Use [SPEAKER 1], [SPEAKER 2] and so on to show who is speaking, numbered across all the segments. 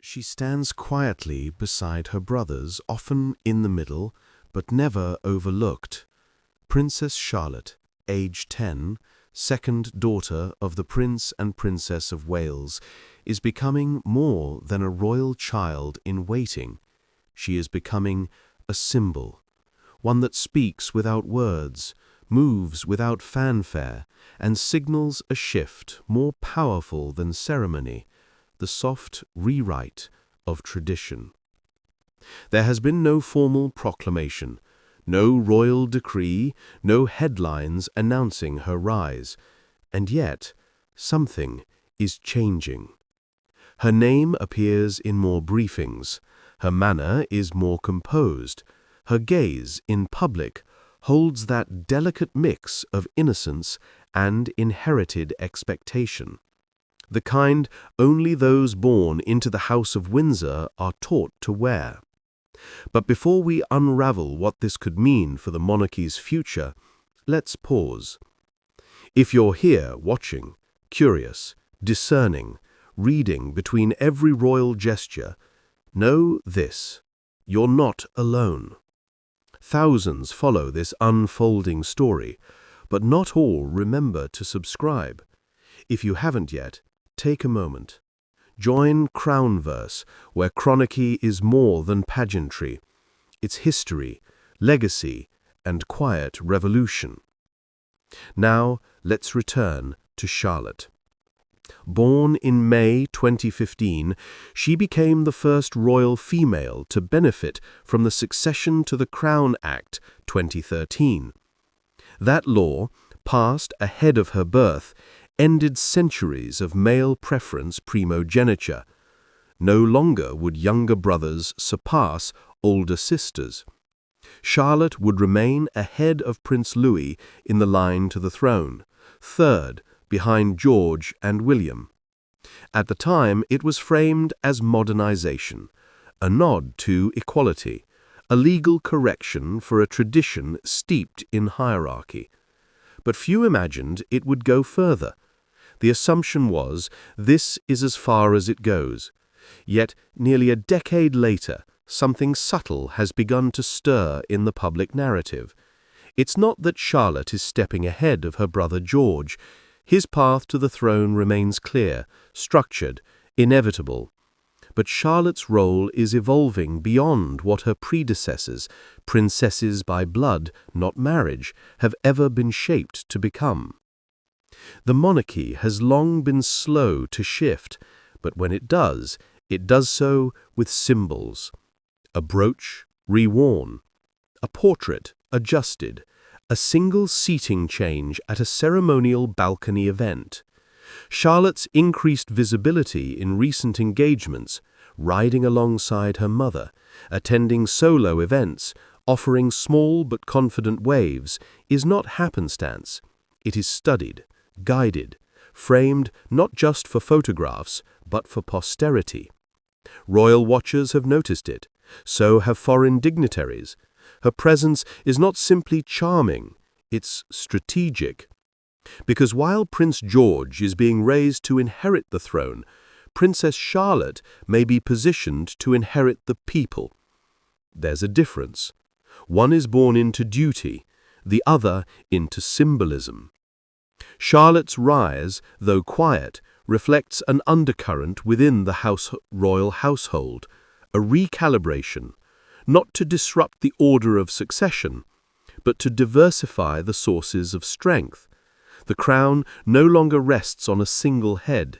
[SPEAKER 1] She stands quietly beside her brothers, often in the middle, but never overlooked. Princess Charlotte, age 10, second daughter of the Prince and Princess of Wales, is becoming more than a royal child in waiting. She is becoming a symbol, one that speaks without words, moves without fanfare, and signals a shift more powerful than ceremony, the soft rewrite of tradition. There has been no formal proclamation, no royal decree, no headlines announcing her rise, and yet something is changing. Her name appears in more briefings, her manner is more composed, her gaze in public holds that delicate mix of innocence and inherited expectation, the kind only those born into the House of Windsor are taught to wear. But before we unravel what this could mean for the monarchy's future, let's pause. If you're here watching, curious, discerning, reading between every royal gesture, know this: you're not alone. Thousands follow this unfolding story, but not all remember to subscribe. If you haven't yet, take a moment. Join Crownverse, where chronicle is more than pageantry. It's history, legacy, and quiet revolution. Now, let's return to Charlotte. Born in May 2015, she became the first royal female to benefit from the Succession to the Crown Act 2013. That law, passed ahead of her birth, ended centuries of male preference primogeniture. No longer would younger brothers surpass older sisters. Charlotte would remain ahead of Prince Louis in the line to the throne, third behind George and William. At the time, it was framed as modernization, a nod to equality, a legal correction for a tradition steeped in hierarchy. But few imagined it would go further. The assumption was, this is as far as it goes. Yet, nearly a decade later, something subtle has begun to stir in the public narrative. It's not that Charlotte is stepping ahead of her brother George. His path to the throne remains clear, structured, inevitable. But Charlotte's role is evolving beyond what her predecessors, princesses by blood, not marriage, have ever been shaped to become. The monarchy has long been slow to shift, but when it does so with symbols. A brooch reworn, a portrait adjusted, a single seating change at a ceremonial balcony event. Charlotte's increased visibility in recent engagements, riding alongside her mother, attending solo events, offering small but confident waves, is not happenstance. It is studied, guided, framed not just for photographs, but for posterity. Royal watchers have noticed it, so have foreign dignitaries. Her presence is not simply charming, it's strategic. Because while Prince George is being raised to inherit the throne, Princess Charlotte may be positioned to inherit the people. There's a difference. One is born into duty, the other into symbolism. Charlotte's rise, though quiet, reflects an undercurrent within the royal household, a recalibration, not to disrupt the order of succession, but to diversify the sources of strength. The crown no longer rests on a single head.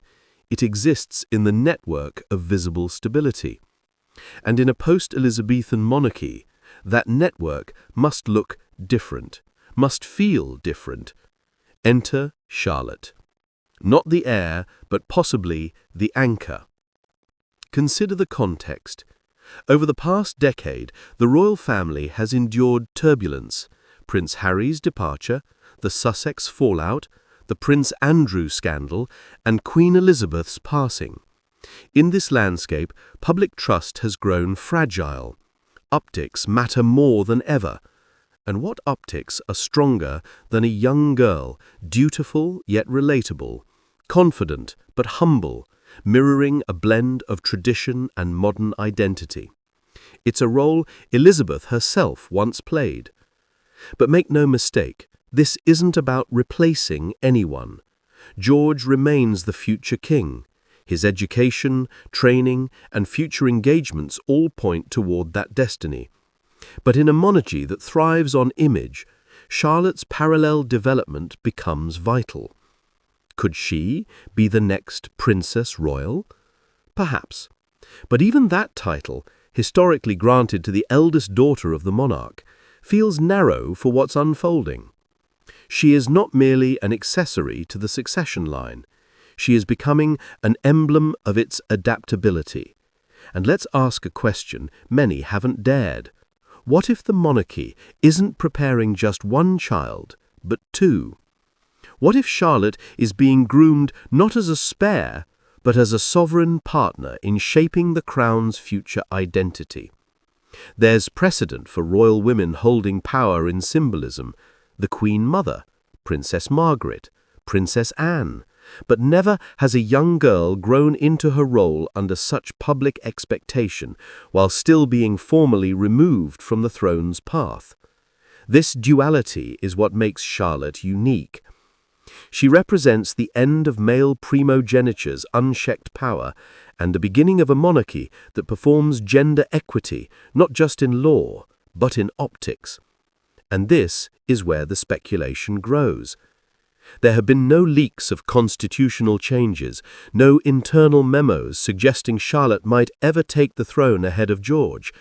[SPEAKER 1] It exists in the network of visible stability. And in a post-Elizabethan monarchy, that network must look different, must feel different. Enter Charlotte. Not the heir, but possibly the anchor. Consider the context. Over the past decade, the royal family has endured turbulence. Prince Harry's departure, the Sussex fallout, the Prince Andrew scandal, and Queen Elizabeth's passing. In this landscape, public trust has grown fragile. Optics matter more than ever. And what optics are stronger than a young girl, dutiful yet relatable, confident but humble, mirroring a blend of tradition and modern identity. It's a role Elizabeth herself once played. But make no mistake, this isn't about replacing anyone. George remains the future king. His education, training, and future engagements all point toward that destiny. But in a monarchy that thrives on image, Charlotte's parallel development becomes vital. Could she be the next Princess Royal? Perhaps. But even that title, historically granted to the eldest daughter of the monarch, feels narrow for what's unfolding. She is not merely an accessory to the succession line. She is becoming an emblem of its adaptability. And let's ask a question many haven't dared. What if the monarchy isn't preparing just one child, but two? What if Charlotte is being groomed not as a spare, but as a sovereign partner in shaping the crown's future identity? There's precedent for royal women holding power in symbolism: the Queen Mother, Princess Margaret, Princess Anne, but never has a young girl grown into her role under such public expectation while still being formally removed from the throne's path. This duality is what makes Charlotte unique. She represents the end of male primogeniture's unchecked power and the beginning of a monarchy that performs gender equity not just in law, but in optics. And this is where the speculation grows. There have been no leaks of constitutional changes, no internal memos suggesting Charlotte might ever take the throne ahead of George,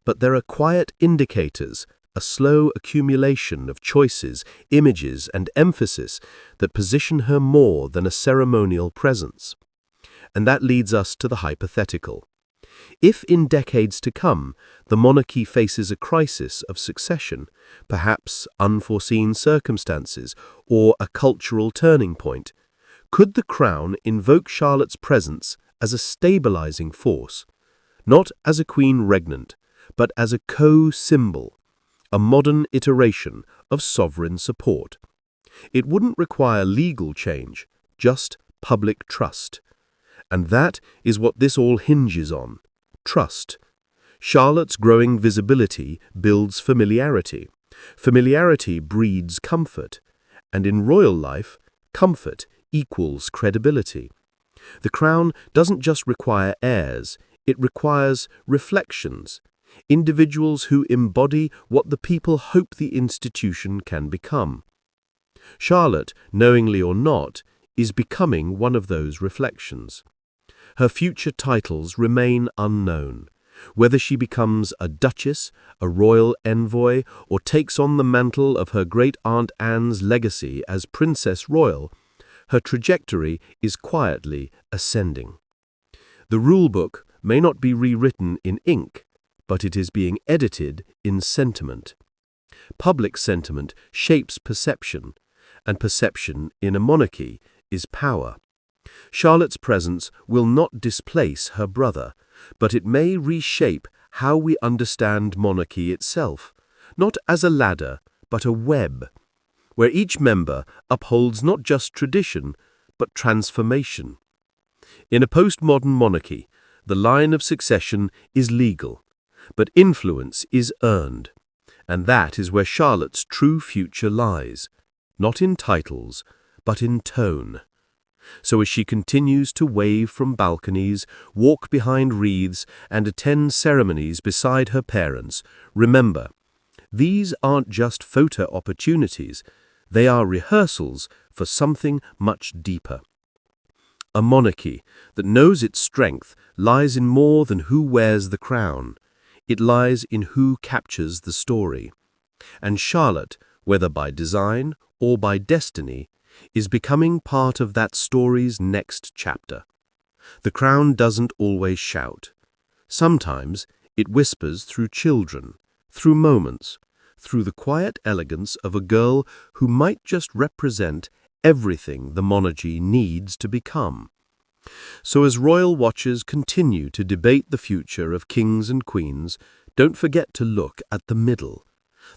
[SPEAKER 1] but there are quiet indicators, a slow accumulation of choices, images, and emphasis that position her more than a ceremonial presence. And that leads us to the hypothetical. If in decades to come the monarchy faces a crisis of succession, perhaps unforeseen circumstances or a cultural turning point, could the crown invoke Charlotte's presence as a stabilizing force, not as a queen regnant, but as a co-symbol, a modern iteration of sovereign support? It wouldn't require legal change, just public trust. And that is what this all hinges on: trust. Charlotte's growing visibility builds familiarity. Familiarity breeds comfort. And in royal life, comfort equals credibility. The crown doesn't just require heirs, it requires reflections, individuals who embody what the people hope the institution can become. Charlotte, knowingly or not, is becoming one of those reflections. Her future titles remain unknown. Whether she becomes a duchess, a royal envoy, or takes on the mantle of her great-aunt Anne's legacy as Princess Royal, her trajectory is quietly ascending. The rulebook may not be rewritten in ink, but it is being edited in sentiment. Public sentiment shapes perception, and perception in a monarchy is power. Charlotte's presence will not displace her brother, but it may reshape how we understand monarchy itself, not as a ladder, but a web, where each member upholds not just tradition, but transformation. In a postmodern monarchy, the line of succession is legal, but influence is earned, and that is where Charlotte's true future lies, not in titles, but in tone. So as she continues to wave from balconies, walk behind wreaths, and attend ceremonies beside her parents, remember, these aren't just photo opportunities, they are rehearsals for something much deeper. A monarchy that knows its strength lies in more than who wears the crown. It lies in who captures the story. And Charlotte, whether by design or by destiny, is becoming part of that story's next chapter. The crown doesn't always shout. Sometimes it whispers through children, through moments, through the quiet elegance of a girl who might just represent everything the monarchy needs to become. So as royal watchers continue to debate the future of kings and queens, don't forget to look at the middle,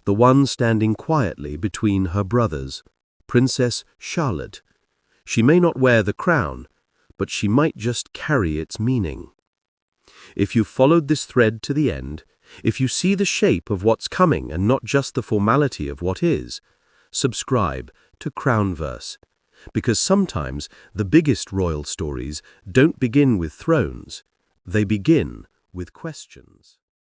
[SPEAKER 1] the one standing quietly between her brothers, Princess Charlotte. She may not wear the crown, but she might just carry its meaning. If you followed this thread to the end, if you see the shape of what's coming and not just the formality of what is, subscribe to Crownverse, because sometimes the biggest royal stories don't begin with thrones, they begin with questions.